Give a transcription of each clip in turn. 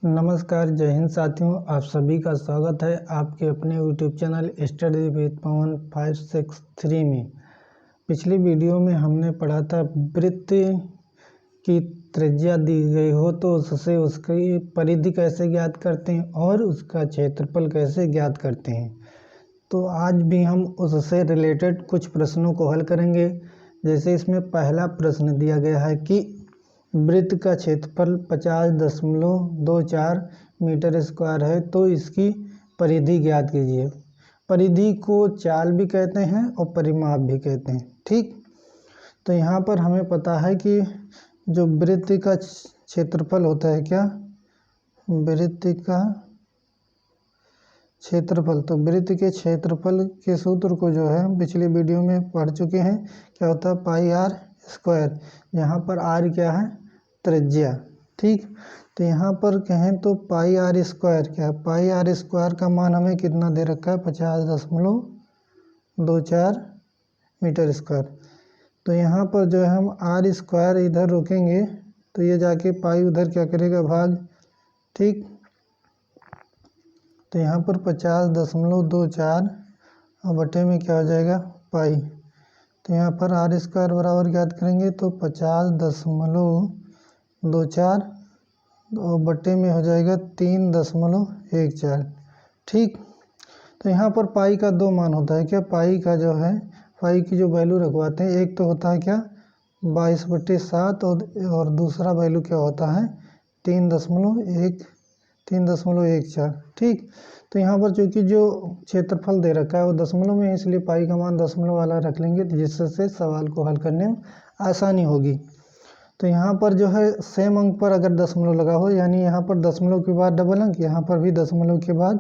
नमस्कार, जय हिंद साथियों। आप सभी का स्वागत है आपके अपने यूट्यूब चैनल स्टडी विद पवन 563 में। पिछली वीडियो में हमने पढ़ा था वृत्त की त्रिज्या दी गई हो तो उससे उसकी परिधि कैसे ज्ञात करते हैं और उसका क्षेत्रफल कैसे ज्ञात करते हैं। तो आज भी हम उससे रिलेटेड कुछ प्रश्नों को हल करेंगे। जैसे इसमें पहला प्रश्न दिया गया है कि वृत्त का क्षेत्रफल 50.24 मीटर स्क्वायर है तो इसकी परिधि ज्ञात कीजिए। परिधि को चाल भी कहते हैं और परिमाप भी कहते हैं। ठीक, तो यहाँ पर हमें पता है कि जो वृत्त का क्षेत्रफल होता है, क्या वृत्त का क्षेत्रफल, तो वृत्त के क्षेत्रफल के सूत्र को जो है पिछली वीडियो में पढ़ चुके हैं। क्या होता है? पाई आर स्क्वायर। यहाँ पर आर क्या है? त्रिज्या। ठीक, तो यहाँ पर कहें तो पाई आर स्क्वायर क्या है? पाई आर स्क्वायर का मान हमें कितना दे रखा है? 50.24 मीटर स्क्वायर। तो यहाँ पर जो है हम आर स्क्वायर इधर रोकेंगे तो ये जाके पाई उधर क्या करेगा? भाग। ठीक, तो यहाँ पर 50.24 और बटे में क्या हो जाएगा? पाई। तो यहाँ पर आर स्क्वायर बराबर ज्ञात करेंगे तो 50.24 और बटे में हो जाएगा 3.14। ठीक, तो यहाँ पर पाई का दो मान होता है। क्या पाई का जो है, पाई की जो वैल्यू रखवाते हैं, एक तो होता है क्या 22/7 और दूसरा वैल्यू क्या होता है 3.14। ठीक, तो यहाँ पर चूंकि जो क्षेत्रफल दे रखा है वो दशमलव में है, इसलिए पाई का मान दशमलव वाला रख लेंगे जिससे सवाल को हल करने में आसानी होगी। तो यहाँ पर जो है सेम अंक पर अगर दशमलव लगा हो, यानी यहाँ पर दशमलव के बाद डबल अंक, यहाँ पर भी दशमलव के बाद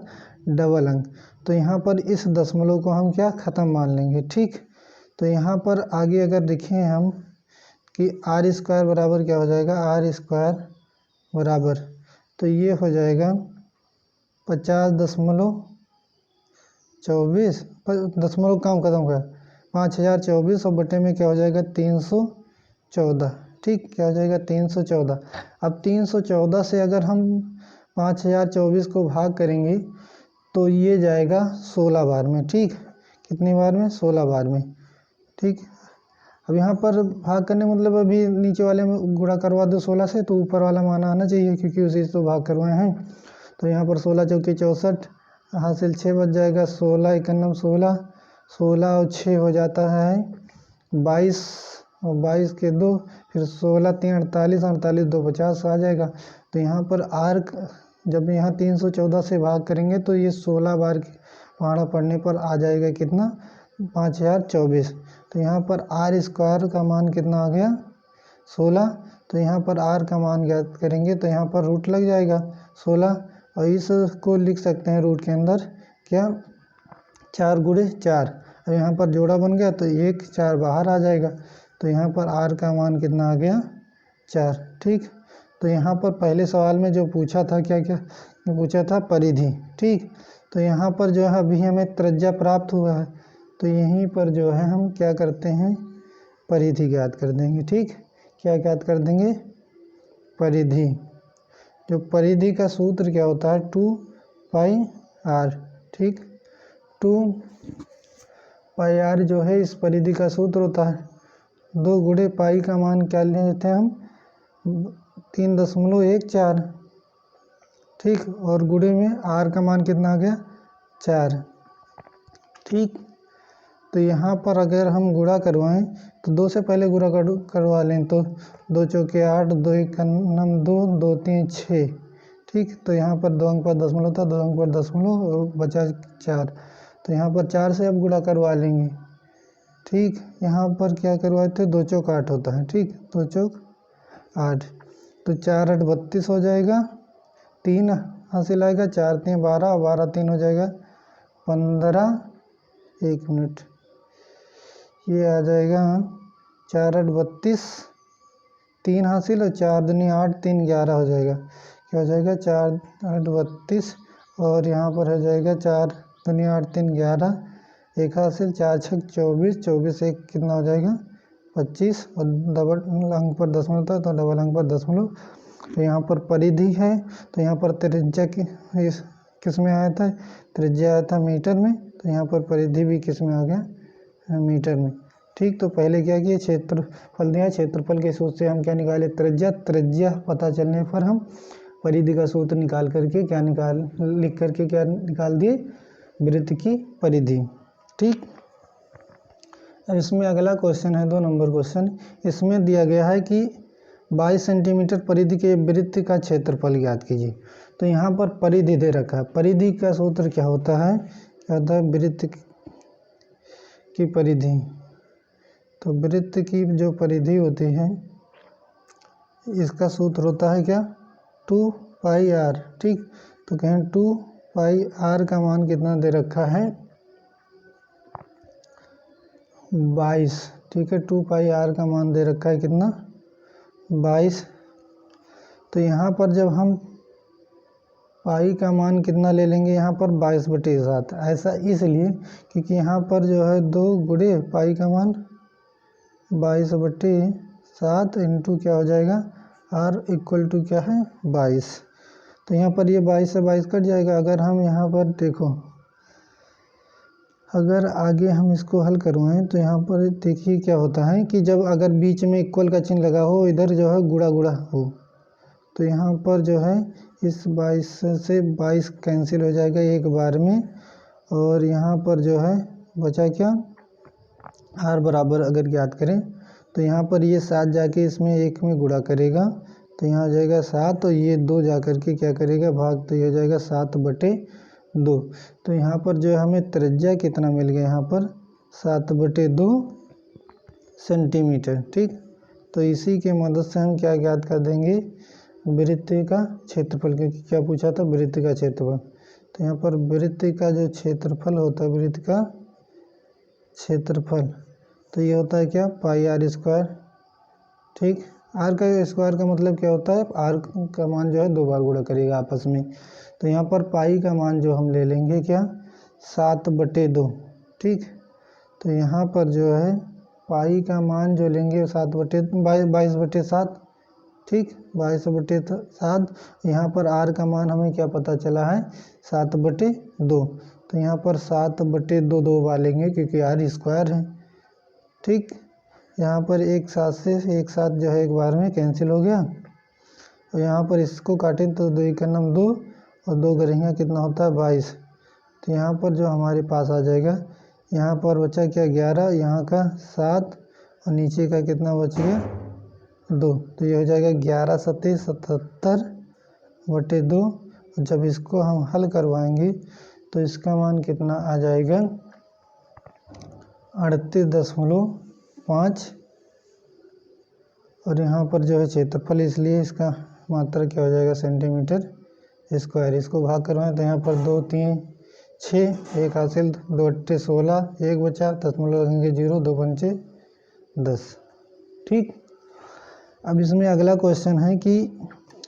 डबल अंक, तो यहाँ पर इस दशमलव को हम क्या ख़त्म मान लेंगे। ठीक, तो यहाँ पर आगे अगर देखें हम कि आर स्क्वायर बराबर क्या हो जाएगा? आर स्क्वायर बराबर, तो ये हो जाएगा 50.24 दशमलव काम खत्म कर 5024 और बटे में क्या हो जाएगा? 314। ठीक, क्या हो जाएगा? 314। अब 314 से अगर हम 5024 को भाग करेंगे तो ये जाएगा 16 बार में। ठीक, कितनी बार में? 16 बार में। ठीक, अब यहाँ पर भाग करने मतलब अभी नीचे वाले में गुणा करवा दो 16 से तो ऊपर वाला मान आना चाहिए क्योंकि उसी से तो भाग करवाए हैं। तो यहाँ पर 16 चौके 64 हासिल 6 बच जाएगा। 16 एकन्नम 16, 16 और 6 हो जाता है 22 और 22 के 2, फिर 16 3 48, 48 2 50 आ जाएगा। तो यहाँ पर आर जब यहाँ 314 से भाग करेंगे तो ये 16 बार पहाड़ा पड़ने पर आ जाएगा कितना? 5024। तो यहाँ पर आर स्क्वायर का मान कितना आ गया? 16। तो यहाँ पर आर का मान ज्ञात करेंगे तो यहाँ पर रूट लग जाएगा 16 और इसको लिख सकते हैं रूट के अंदर क्या 4 गुणे 4। अब यहाँ पर जोड़ा बन गया तो 1 4 बाहर आ जाएगा। तो यहाँ पर आर का मान कितना आ गया? 4। ठीक, तो यहाँ पर पहले सवाल में जो पूछा था क्या क्या पूछा था? परिधि। ठीक, तो यहाँ पर जो है अभी हमें त्रिज्या प्राप्त हुआ है तो यहीं पर जो है हम क्या करते हैं? परिधि ज्ञात कर देंगे। ठीक, क्या ज्ञात कर देंगे? परिधि। जो परिधि का सूत्र क्या होता है? 2 पाई आर। ठीक, 2 पाई आर जो है इस परिधि का सूत्र होता है। 2 गुणे पाई का मान क्या लेते हैं हम? 3.14। ठीक, और गुणे में आर का मान कितना आ गया? 4। ठीक, तो यहाँ पर अगर हम गुणा करवाएं तो 2 से पहले गुणा करवा लें तो 2 चौके 8, 2 एकन्नम 2, 2 3 6। ठीक, तो यहाँ पर 2 अंक पर दशमलव था, 2 अंक पर दशमलव और बचा 4। तो यहाँ पर 4 से अब गुणा करवा लेंगे। ठीक, यहाँ पर क्या करवाए थे? 2 चौक 8 होता है। ठीक, 2 चौक 8, तो 4 8 32 हो जाएगा। 3 हासिल आएगा, 4 3 12, 12 3 हो जाएगा 15। 1 मिनट, ये आ जाएगा 4 8 32, 3 हासिल और 4 दूनी 8, 3 11 हो जाएगा। क्या हो जाएगा? 4 8 32 और यहाँ पर हो जाएगा 4 दूनी 8 3 11, 1 हासिल, 4 6 24, 24 1 कितना हो जाएगा? 25 और डबल अंक पर दशमलव था तो डबल अंक पर दशमलव तो यहाँ पर परिधि है, तो यहाँ पर त्रिज्या किस में आया था, त्रिज्या आया था मीटर में, तो यहाँ पर परिधि भी किस में आ गया, मीटर में। ठीक, तो पहले क्या किया, क्षेत्रफल दिया, क्षेत्रफल के सूत्र से हम क्या निकाले, त्रिज्या। त्रिज्या पता चलने पर हम परिधि का सूत्र निकाल करके लिख करके क्या निकाल दिए, वृत्त की परिधि। ठीक, अब इसमें अगला क्वेश्चन है 2 नंबर क्वेश्चन। इसमें दिया गया है कि 22 सेंटीमीटर परिधि के वृत्त का क्षेत्रफल ज्ञात कीजिए। तो यहाँ पर परिधि दे रखा है, परिधि का सूत्र क्या होता है, वृत्त की परिधि। तो वृत्त की जो परिधि होती है इसका सूत्र होता है क्या, 2πr। ठीक, तो कहें 2πr का मान कितना दे रखा है, 22। ठीक है, 2πr का मान दे रखा है कितना, 22। तो यहाँ पर जब हम पाई का मान कितना ले लेंगे, यहाँ पर 22/7। ऐसा इसलिए क्योंकि यहाँ पर जो है 2 गुणे पाई का मान 22/7 इंटू क्या हो जाएगा, r इक्वल टू क्या है, 22। तो यहाँ पर ये 22 से 22 कट जाएगा। अगर हम यहाँ पर देखो, अगर आगे हम इसको हल करवाएं तो यहाँ पर देखिए क्या होता है कि जब अगर बीच में इक्वल का चिन्ह लगा हो, इधर जो है गुणा गुणा हो, तो यहाँ पर जो है इस 22 से 22 कैंसिल हो जाएगा एक बार में, और यहाँ पर जो है बचा क्या, r बराबर अगर ज्ञात करें तो यहाँ पर ये 7 जाके इसमें 1 में गुणा करेगा, तो यहाँ हो जाएगा 7, और ये 2 जा करके क्या करेगा, भाग, तो ये हो जाएगा 7/2। तो यहाँ पर जो हमें त्रिज्या कितना मिल गया, यहाँ पर 7/2 सेंटीमीटर। ठीक, तो इसी के मदद से हम क्या ज्ञात कर देंगे, वृत्त का क्षेत्रफल, क्योंकि क्या पूछा था, वृत्त का क्षेत्रफल। तो यहाँ पर वृत्त का जो क्षेत्रफल होता है, वृत्त का क्षेत्रफल, तो ये होता है क्या, πr²। ठीक, r का स्क्वायर का मतलब क्या होता है, r का मान जो है 2 बार गुणा करेगा आपस में। तो यहाँ पर पाई का मान जो हम ले लेंगे क्या, 7/2। ठीक, तो यहाँ पर जो है पाई का मान जो लेंगे 22/7। ठीक, 22/7। यहाँ पर r का मान हमें क्या पता चला है, 7/2। तो यहाँ पर 7/2 2 बार लेंगे क्योंकि r स्क्वायर है। ठीक, यहाँ पर एक साथ जो है एक बार में कैंसिल हो गया, और यहाँ पर इसको काटें तो 2 का नाम 2, और 2 गरेंगे कितना होता है, 22। तो यहाँ पर जो हमारे पास आ जाएगा, यहाँ पर बचा क्या, 11, यहाँ का 7, और नीचे का कितना बच गया, 2। तो ये हो जाएगा 11 7 77/2। जब इसको हम हल करवाएंगे तो इसका मान कितना आ जाएगा, 38.5। और यहाँ पर जो है क्षेत्रफल, इसलिए इसका मात्रा क्या हो जाएगा, सेंटीमीटर स्क्वायर। इसको भाग करवाएं तो यहाँ पर 2 3 6, 1 हासिल, 2 8 16, 1 बचा, दशमलव रखेंगे 0, 2 पंचे 10। ठीक, अब इसमें अगला क्वेश्चन है कि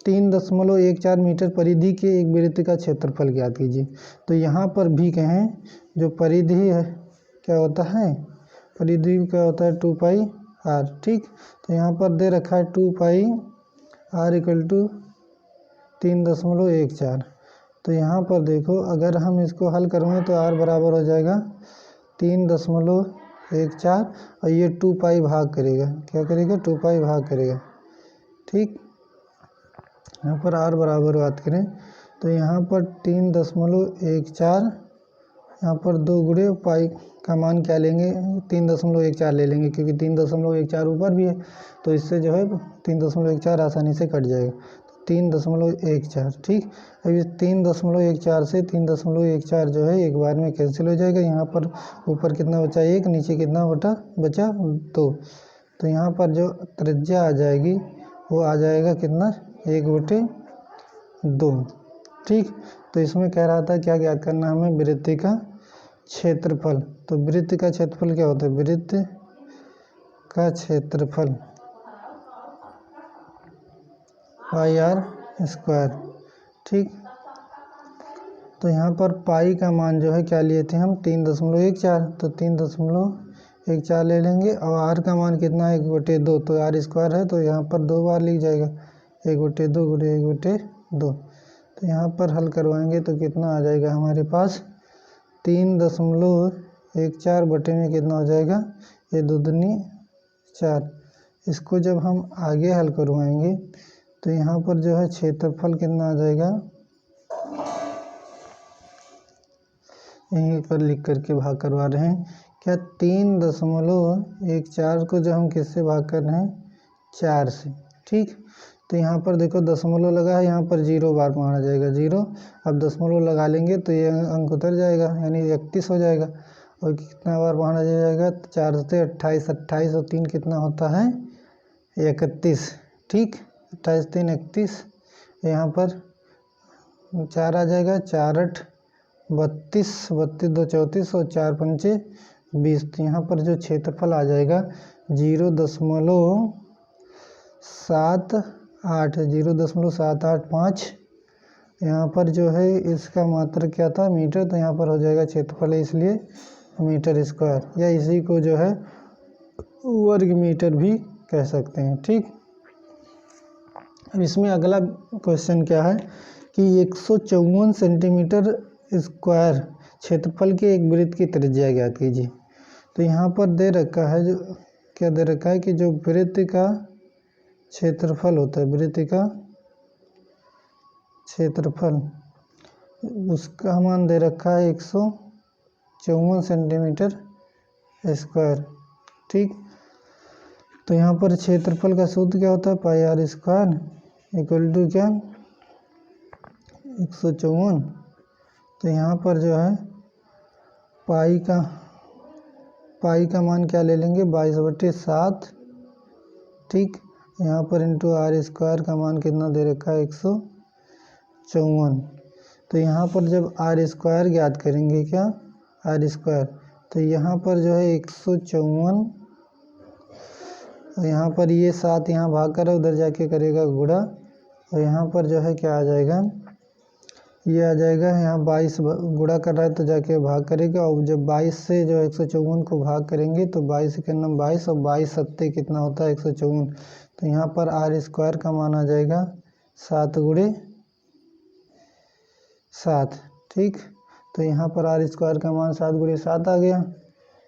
3.14 मीटर परिधि के एक वृत्त का क्षेत्रफल ज्ञात कीजिए। तो यहाँ पर भी कहें, जो परिधि है क्या होता है, परिधि क्या होता है, 2πr। ठीक, तो यहाँ पर दे रखा है 2πr इक्वल टू 3.14। तो यहाँ पर देखो, अगर हम इसको हल करवाएं तो r बराबर हो जाएगा 3.14, और ये 2π भाग करेगा, क्या करेगा, 2π भाग करेगा। ठीक, यहाँ पर r बराबर बात करें तो यहाँ पर 3.14, यहाँ पर 2 गुणे पाई का मान क्या लेंगे, 3.14 ले लेंगे, क्योंकि 3.14 ऊपर भी है, तो इससे जो है 3.14 आसानी से कट जाएगा, तो 3.14। ठीक, अब इस 3.14 से 3.14 जो है एक बार में कैंसिल हो जाएगा। यहाँ पर ऊपर कितना बचा, 1, नीचे कितना बचा 2। तो यहाँ पर जो त्रिज्या आ जाएगी वो आ जाएगा कितना, 1/2। ठीक, तो इसमें कह रहा था क्या ज्ञात करना हमें, वृत्त का क्षेत्रफल। तो वृत्त का क्षेत्रफल क्या होता है, वृत्त का क्षेत्रफल πr²। ठीक, तो यहाँ पर पाई का मान जो है क्या लिए थे हम, 3.14, तो 3.14 ले लेंगे, और r का मान कितना है, 1/2, तो r² है, तो यहाँ पर 2 बार लिख जाएगा 1/2 तो यहाँ पर हल करवाएंगे तो कितना आ जाएगा हमारे पास 3.14 बटे में कितना हो जाएगा, ये 2 दूनी 4। इसको जब हम आगे हल करवाएंगे तो यहाँ पर जो है क्षेत्रफल कितना आ जाएगा, यहीं पर लिख करके भाग करवा रहे हैं क्या, 3.14 को जब हम किससे भाग कर रहे हैं, 4 से। ठीक, तो यहाँ पर देखो दशमलव लगा है, यहाँ पर 0 बार माना जाएगा 0। अब दशमलव लगा लेंगे तो ये अंक उतर जाएगा, यानी 31 हो जाएगा। और कितना बार माना जाएगा, 4 से 28, 28 और 3 कितना होता है, 31। ठीक, 28 3 31, यहाँ पर 4 आ जाएगा, 4 8 32, 32 2 34 और 4 पंचे 20। तो यहाँ पर जो क्षेत्रफल आ जाएगा 0.785। यहाँ पर जो है इसका मात्रक क्या था, मीटर, तो यहाँ पर हो जाएगा क्षेत्रफल है इसलिए मीटर स्क्वायर, या इसी को जो है वर्ग मीटर भी कह सकते हैं। ठीक, अब इसमें अगला क्वेश्चन क्या है कि 154 सेंटीमीटर स्क्वायर क्षेत्रफल के एक वृत्त की त्रिज्या ज्ञात कीजिए। तो यहाँ पर दे रखा है, जो क्या दे रखा है कि जो वृत्त का क्षेत्रफल होता है, वृत्त का क्षेत्रफल, उसका मान दे रखा है 154 सेंटीमीटर स्क्वायर। ठीक, तो यहाँ पर क्षेत्रफल का सूत्र क्या होता है, पाई आर स्क्वायर इक्वल टू क्या, 154। तो यहाँ पर जो है पाई का मान क्या ले लेंगे, 22/7। ठीक, यहाँ पर इंटू आर स्क्वायर का मान कितना दे रखा है, 154। तो यहाँ पर जब आर स्क्वायर ज्ञात करेंगे, क्या आर स्क्वायर, तो यहाँ पर जो है 154, और यहाँ पर ये 7 यहाँ भाग कर उधर जाके करेगा गुणा, और यहाँ पर जो है क्या आ जाएगा, ये आ जाएगा, यहाँ 22 गुणा कर रहा है तो जाके भाग करेगा, और जब 22 से जो 154 को भाग करेंगे तो 22 के नाम 22 और 22 सत्ते कितना होता है, 154। तो यहाँ पर आर स्क्वायर का मान आ जाएगा 7 × 7। ठीक, तो यहाँ पर आर स्क्वायर का मान 7 × 7 आ गया।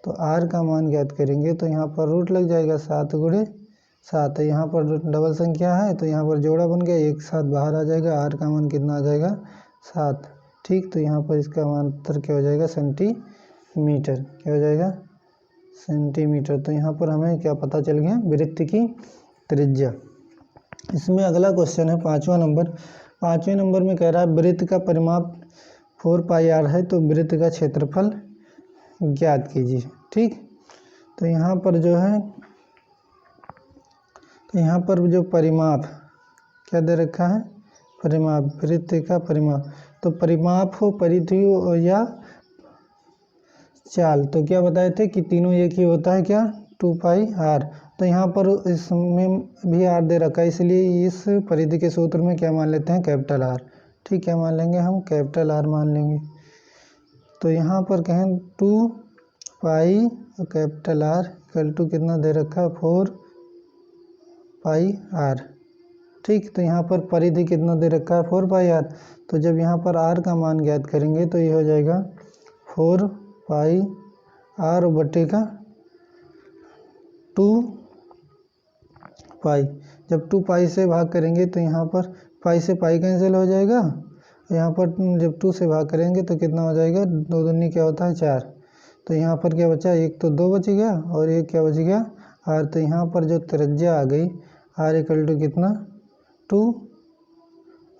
तो आर का मान ज्ञात करेंगे तो यहाँ पर रूट लग जाएगा 7 × 7, यहाँ पर डबल संख्या है तो यहाँ पर जोड़ा बन गया, एक साथ बाहर आ जाएगा, आर का मान कितना आ जाएगा, 7। ठीक, तो यहाँ पर इसका मात्रा क्या हो जाएगा, सेंटीमीटर, क्या हो जाएगा, सेंटीमीटर। तो यहाँ पर हमें क्या पता चल गया, वृत्त की त्रिज्या। इसमें अगला क्वेश्चन है 5वां नंबर। 5वें नंबर में कह रहा है वृत्त का परिमाप 4πr है, तो वृत्त का क्षेत्रफल ज्ञात कीजिए। ठीक, तो यहाँ पर जो है, तो यहाँ पर जो परिमाप क्या दे रखा है, परिमाप, वृत्त का परिमाप, तो परिमाप हो, परिधि हो या चाल, तो क्या बताए थे कि तीनों एक ही होता है, क्या 2πr। तो यहाँ पर इसमें भी आर दे रखा है, इसलिए इस परिधि के सूत्र में क्या मान लेते हैं, कैपिटल आर। ठीक, क्या मान लेंगे हम, कैपिटल आर मान लेंगे। तो यहाँ पर कहें 2π और कैपिटल आर इक्वल टू कितना दे रखा है, 4πr। ठीक, तो यहाँ पर परिधि कितना दे रखा है, 4πr। तो जब यहाँ पर r का मान ज्ञात करेंगे तो ये हो जाएगा 4πr बटे का 2π। जब 2π से भाग करेंगे तो यहाँ पर पाई से पाई कैंसिल हो जाएगा, यहाँ पर जब 2 से भाग करेंगे तो कितना हो जाएगा, 2 दूनी क्या होता है 4। तो यहाँ पर क्या बचा, एक तो 2 बच गया और एक क्या बच गया, r। तो यहाँ पर जो त्रिज्या आ गई r इक्वल टू कितना, 2,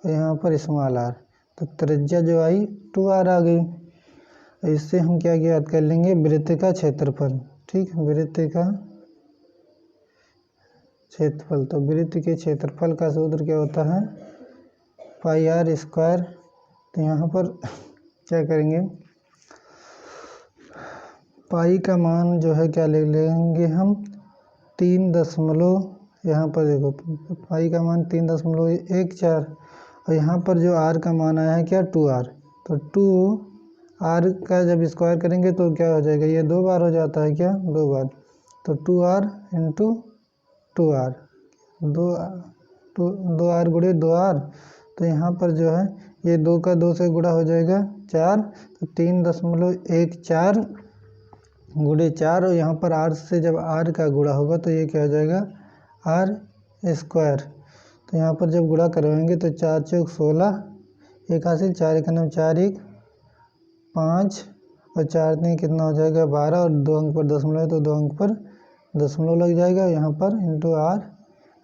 और यहाँ पर स्मॉल r, तो त्रिज्या जो आई 2r आ गई। इससे हम क्या ज्ञात कर लेंगे, वृत्त का क्षेत्रफल। ठीक, वृत्त का क्षेत्रफल, तो वृत्त के क्षेत्रफल का सूत्र क्या होता है, πr स्क्वायर। तो यहाँ पर क्या करेंगे, पाई का मान जो है क्या ले लेंगे हम, 3 यहाँ पर देखो पाई का मान 3.14, और यहाँ पर जो r का मान आया है क्या, 2r। तो 2r का जब स्क्वायर करेंगे तो क्या हो जाएगा, ये 2 बार हो जाता है, क्या 2 बार। तो 2r इंटू 2r, 2r गुणे 2r, तो यहाँ पर जो है ये 2 का 2 से गुणा हो जाएगा 4, तो 3.14 गुणे 4, और यहाँ पर r से जब r का गुणा होगा तो ये क्या हो जाएगा r स्क्वायर। तो यहाँ पर जब गुणा करवाएंगे तो 4 चौक 16, एक हासिल 4 एक 9 4 1 5 और 4 3 कितना हो जाएगा 12, और 2 अंक पर दशमलव है तो 2 अंक पर दशमलव लग जाएगा यहाँ पर इंटू r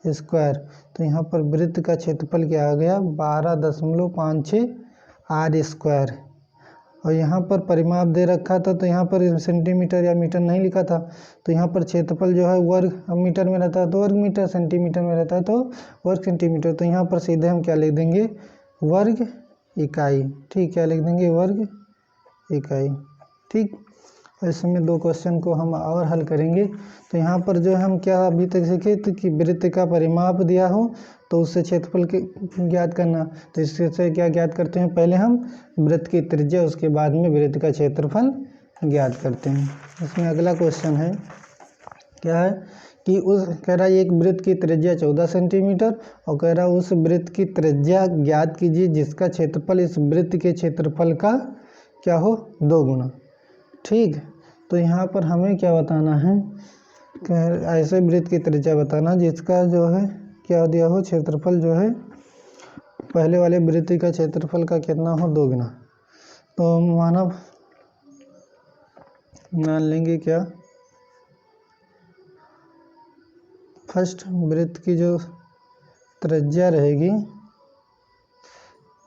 स्क्वायर। तो यहाँ पर वृत्त का क्षेत्रफल क्या आ गया 12.56 r स्क्वायर। और यहाँ पर परिमाप दे रखा था तो यहाँ पर सेंटीमीटर या मीटर नहीं लिखा था, तो यहाँ पर क्षेत्रफल जो है वर्ग मीटर में रहता है तो वर्ग मीटर, सेंटीमीटर में रहता है तो वर्ग सेंटीमीटर। तो यहाँ पर सीधे हम क्या लिख देंगे वर्ग इकाई। ठीक, क्या लिख देंगे वर्ग इकाई। ठीक, इसमें 2 क्वेश्चन को हम और हल करेंगे। तो यहाँ पर जो हम क्या अभी तक सीखे तो कि वृत्त का परिमाप दिया हो तो उससे क्षेत्रफल के ज्ञात करना। तो इससे क्या ज्ञात करते हैं, पहले हम वृत्त की त्रिज्या उसके बाद में वृत्त का क्षेत्रफल ज्ञात करते हैं। इसमें अगला क्वेश्चन है, क्या है कि उस कह रहा है एक वृत्त की त्रिज्या 14 सेंटीमीटर और कह रहा है उस वृत्त की त्रिज्या ज्ञात कीजिए जिसका क्षेत्रफल इस वृत्त के क्षेत्रफल का क्या हो 2 गुना। ठीक, तो यहाँ पर हमें क्या बताना है, ऐसे वृत्त की त्रिज्या बताना जिसका जो है क्या दिया हो क्षेत्रफल जो है पहले वाले वृत्त का क्षेत्रफल का कितना हो 2 गुना। तो मानव मान लेंगे क्या फर्स्ट वृत्त की जो त्रिज्या रहेगी,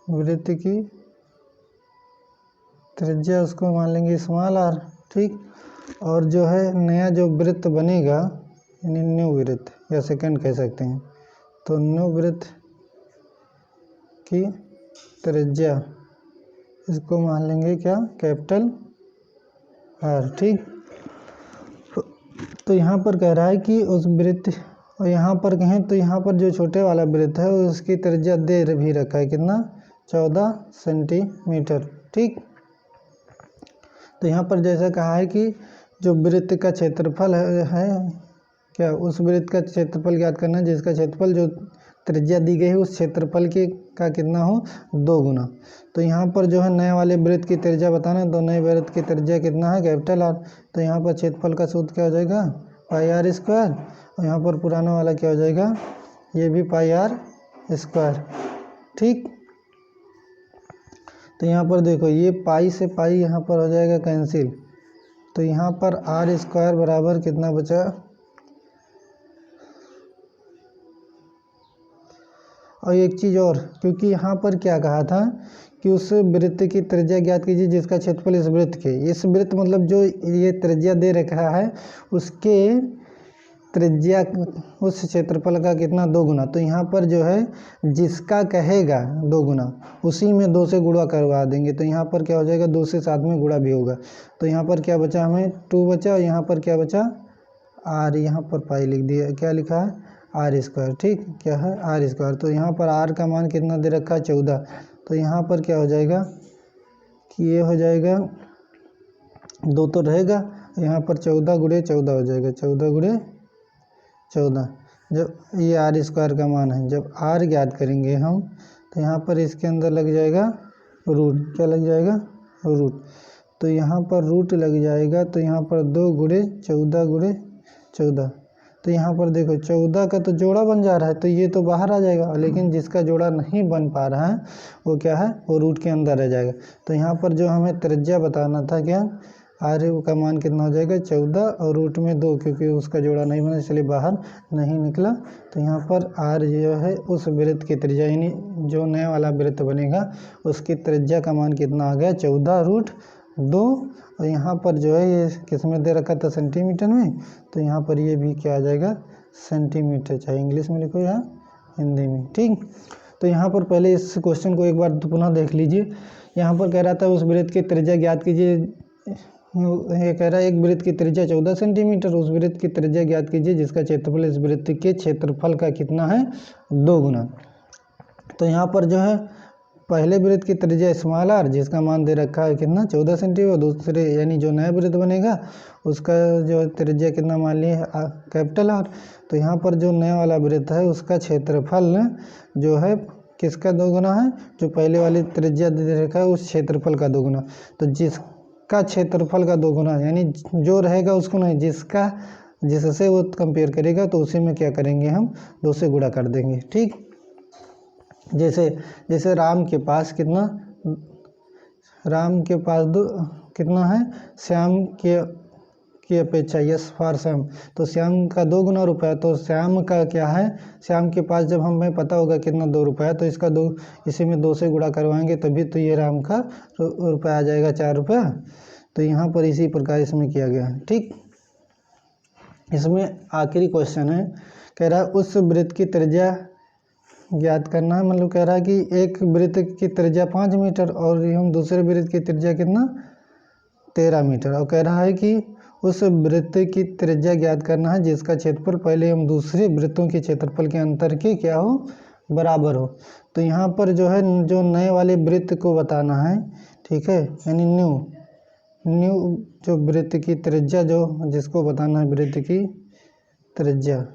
वृत्त की त्रिज्या उसको मान लेंगे स्मॉल r। ठीक, और जो है नया जो वृत्त बनेगा यानी न्यू वृत्त या सेकंड कह सकते हैं, तो न्यू वृत्त की त्रिज्या इसको मान लेंगे क्या कैपिटल R। ठीक, तो यहाँ पर कह रहा है कि उस वृत्त, और यहाँ पर कहें तो यहाँ पर जो छोटे वाला वृत्त है उसकी त्रिज्या दे भी रखा है कितना 14 सेंटीमीटर। ठीक, तो यहाँ पर जैसा कहा है कि जो वृत्त का क्षेत्रफल है क्या उस वृत्त का क्षेत्रफल ज्ञात करना जिसका क्षेत्रफल जो त्रिज्या दी गई है उस क्षेत्रफल के का कितना हो 2 गुना। तो यहाँ पर जो है नए वाले वृत्त की त्रिज्या बताना, तो नए वृत्त की त्रिज्या कितना है कैपिटल R। तो यहाँ पर क्षेत्रफल का सूत्र क्या हो जाएगा पाई r स्क्वायर, और यहाँ पर पुराना वाला क्या हो जाएगा ये भी पाई r स्क्वायर। ठीक, तो यहाँ पर देखो ये पाई से पाई यहाँ पर हो जाएगा कैंसिल, तो यहाँ पर r स्क्वायर बराबर कितना बचा, और एक चीज़ और, क्योंकि यहाँ पर क्या कहा था कि उस वृत्त की त्रिज्या ज्ञात कीजिए जिसका क्षेत्रफल इस वृत्त के, इस वृत्त मतलब जो ये त्रिज्या दे रखा है उसके त्रिज्या उस क्षेत्रफल का कितना 2 गुना। तो यहाँ पर जो है जिसका कहेगा 2 गुना उसी में 2 से गुणा करवा देंगे, तो यहाँ पर क्या हो जाएगा 2 से साथ में गुणा भी होगा। तो यहाँ पर क्या बचा हमें 2 बचा, और यहाँ पर क्या बचा r, यहाँ पर पाई लिख दिया, क्या लिखा है r स्क्वायर। ठीक, क्या है r स्क्वायर। तो यहाँ पर r का मान कितना दे रखा है 14, तो यहाँ पर क्या हो जाएगा कि ये हो जाएगा 2 तो रहेगा, यहाँ पर 14 गुणे 14 हो जाएगा, 14 गुणे 14। जब ये r स्क्वायर का मान है, जब r ज्ञात करेंगे हम तो यहाँ पर इसके अंदर लग जाएगा रूट, क्या लग जाएगा रूट, तो यहाँ पर रूट लग जाएगा, तो यहाँ पर 2 गुणे 14 गुणे 14। तो यहाँ पर देखो 14 का तो जोड़ा बन जा रहा है तो ये तो बाहर आ जाएगा, लेकिन जिसका जोड़ा नहीं बन पा रहा है वो क्या है वो रूट के अंदर रह जाएगा। तो यहाँ पर जो हमें त्रिज्या बताना था क्या r का मान कितना हो जाएगा 14 और रूट में 2, क्योंकि उसका जोड़ा नहीं बना इसलिए बाहर नहीं निकला। तो यहाँ पर r जो है उस वृत्त की त्रिज्या यानी जो नया वाला वृत्त बनेगा उसकी त्रिज्या का मान कितना आ गया 14 रूट 2, और यहाँ पर जो है ये किस में दे रखा था सेंटीमीटर में, तो यहाँ पर ये भी क्या आ जाएगा सेंटीमीटर, चाहे इंग्लिश में लिखो या हिंदी में। ठीक, तो यहाँ पर पहले इस क्वेश्चन को एक बार तो पुनः देख लीजिए। यहाँ पर कह रहा था उस वृत्त की त्रिज्या ज्ञात कीजिए, ये कह रहा है एक वृत्त की त्रिज्या 14 सेंटीमीटर, उस वृत्त की त्रिज्या ज्ञात कीजिए जिसका क्षेत्रफल इस वृत्त के क्षेत्रफल का कितना है 2 गुना। तो यहाँ पर जो है पहले वृत्त की त्रिज्या स्मॉल आर जिसका मान दे रखा है कितना 14 सेंटीमीटर, दूसरे यानी जो नया वृत्त बनेगा उसका जो त्रिज्या कितना मान लिए कैपिटल आर। तो यहाँ पर जो नया वाला वृत्त है उसका क्षेत्रफल जो है किसका दोगुना है, जो पहले वाली त्रिज्या दे रखा है उस क्षेत्रफल का दोगुना। तो जिसका क्षेत्रफल का दोगुना यानी जो रहेगा उसको नहीं, जिससे वो कंपेयर करेगा तो उसी में क्या करेंगे हम 2 से गुणा कर देंगे। ठीक, जैसे राम के पास कितना कितना है श्याम की अपेक्षा, यस फॉर श्याम, तो श्याम का 2 गुना रुपया, तो श्याम का क्या है, श्याम के पास जब हमें पता होगा कितना 2 रुपया, तो इसका इसी में 2 से गुणा करवाएंगे तभी तो ये राम का रुपया आ जाएगा 4 रुपया। तो यहाँ पर इसी प्रकार इसमें किया गया है। ठीक, इसमें आखिरी क्वेश्चन है, कह रहा है उस वृत्त की त्रिज्या ज्ञात करना है। मतलब कह रहा है कि एक वृत्त की त्रिज्या 5 मीटर और हम दूसरे वृत्त की त्रिज्या कितना 13 मीटर, और कह रहा है कि उस वृत्त की त्रिज्या ज्ञात करना है जिसका क्षेत्रफल पहले हम दूसरे वृत्तों के क्षेत्रफल के अंतर के क्या हो, बराबर हो। तो यहाँ पर जो है जो नए वाले वृत्त को बताना है, ठीक है, यानी न्यू जो वृत्त की त्रिज्या जो जिसको बताना है वृत्त की त्रिज्या,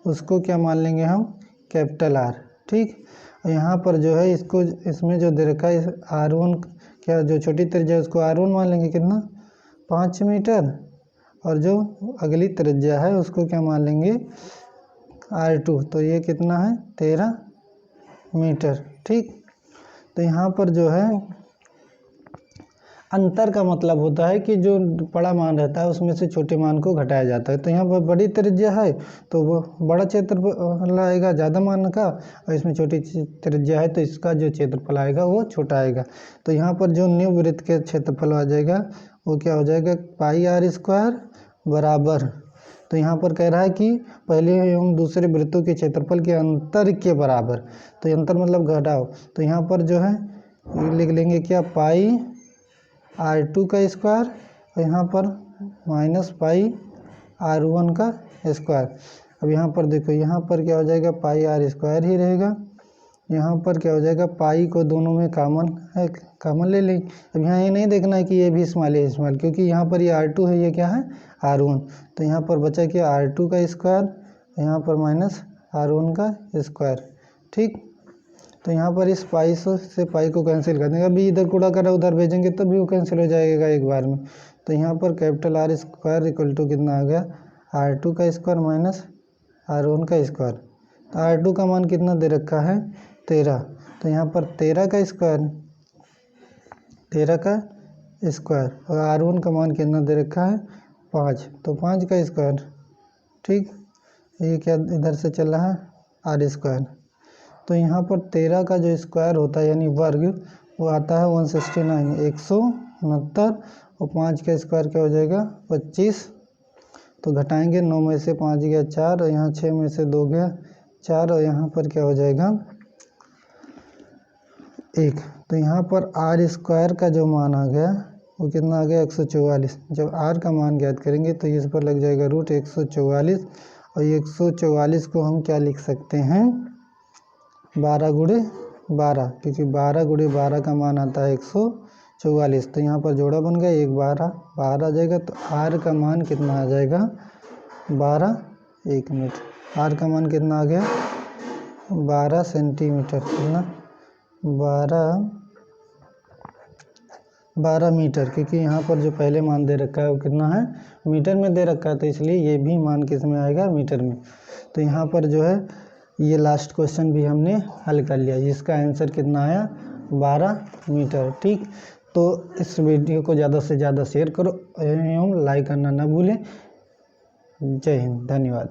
उसको क्या मान लेंगे हम कैपिटल आर। ठीक, और यहाँ पर जो है इसमें जो दे रखा है R1 क्या जो छोटी त्रिज्या उसको R1 मान लेंगे कितना 5 मीटर, और जो अगली त्रिज्या है उसको क्या मान लेंगे R2, तो ये कितना है 13 मीटर। ठीक, तो यहाँ पर जो है अंतर का मतलब होता है कि जो बड़ा मान रहता है उसमें से छोटे मान को घटाया जाता है। तो यहाँ पर बड़ी त्रिज्या है तो वो बड़ा क्षेत्रफल आएगा ज़्यादा मान का, और इसमें छोटी त्रिज्या है तो इसका जो क्षेत्रफल आएगा वो छोटा आएगा। तो यहाँ पर जो न्यू वृत्त के क्षेत्रफल आ जाएगा वो क्या हो जाएगा पाई आर स्क्वायर बराबर। तो यहाँ पर कह रहा है कि पहले हम दूसरे वृत्तों के क्षेत्रफल के अंतर के बराबर, तो अंतर मतलब घटाओ, तो यहाँ पर जो है लिख लेंगे क्या पाई R2 का स्क्वायर, और यहाँ पर माइनस पाई R1 का स्क्वायर। अब यहाँ पर देखो यहाँ पर क्या हो जाएगा पाई आर स्क्वायर ही रहेगा, यहाँ पर क्या हो जाएगा पाई को दोनों में कॉमन ले लें। अब यहाँ ये नहीं देखना है कि ये भी स्मॉल है स्मॉल, क्योंकि यहाँ पर ये R2 है ये क्या है R1, तो यहाँ पर बचा क्या R2 का स्क्वायर, यहाँ पर माइनस R1 का स्क्वायर। ठीक, तो यहाँ पर इस पाई से पाई को कैंसिल कर देंगे, अभी इधर कूड़ा करा उधर भेजेंगे तब भी वो कैंसिल हो जाएगा एक बार में। तो यहाँ पर capital R square equal to कितना आ गया R2 का स्क्वायर माइनस R1 का स्क्वायर। तो R2 का मान कितना दे रखा है 13, तो यहाँ पर 13 का स्क्वायर और R1 का मान कितना दे रखा है 5, तो 5 का स्क्वायर। ठीक, ये क्या इधर से चल रहा है आर स्क्वायर, तो यहाँ पर 13 का जो स्क्वायर होता है यानी वर्ग वो आता है 169 169, और 5 का स्क्वायर क्या हो जाएगा 25। तो घटाएंगे 9 में से 5 गया 4, और यहाँ 6 में से 2 गया 4, और यहाँ पर क्या हो जाएगा 1। तो यहाँ पर आर स्क्वायर का जो मान आ गया वो कितना आ गया 144। जब आर का मान ज्ञात करेंगे तो इस पर लग जाएगा रूट 144, और 144 को हम क्या लिख सकते हैं 12 गुणे 12, क्योंकि 12 गुणे 12 का मान आता है 144। तो यहाँ पर जोड़ा बन गया 1 12 12 आ जाएगा, तो आर का मान कितना आ जाएगा 12। 1 मिनट, आर का मान कितना आ गया 12 सेंटीमीटर, कितना 12 मीटर, क्योंकि यहाँ पर जो पहले मान दे रखा है वो कितना है मीटर में दे रखा है, तो इसलिए ये भी मान किस में आएगा मीटर में। तो यहाँ पर जो है ये लास्ट क्वेश्चन भी हमने हल कर लिया, जिसका आंसर कितना आया 12 मीटर। ठीक, तो इस वीडियो को ज़्यादा से ज़्यादा शेयर करो एवं लाइक करना ना भूलें। जय हिंद, धन्यवाद।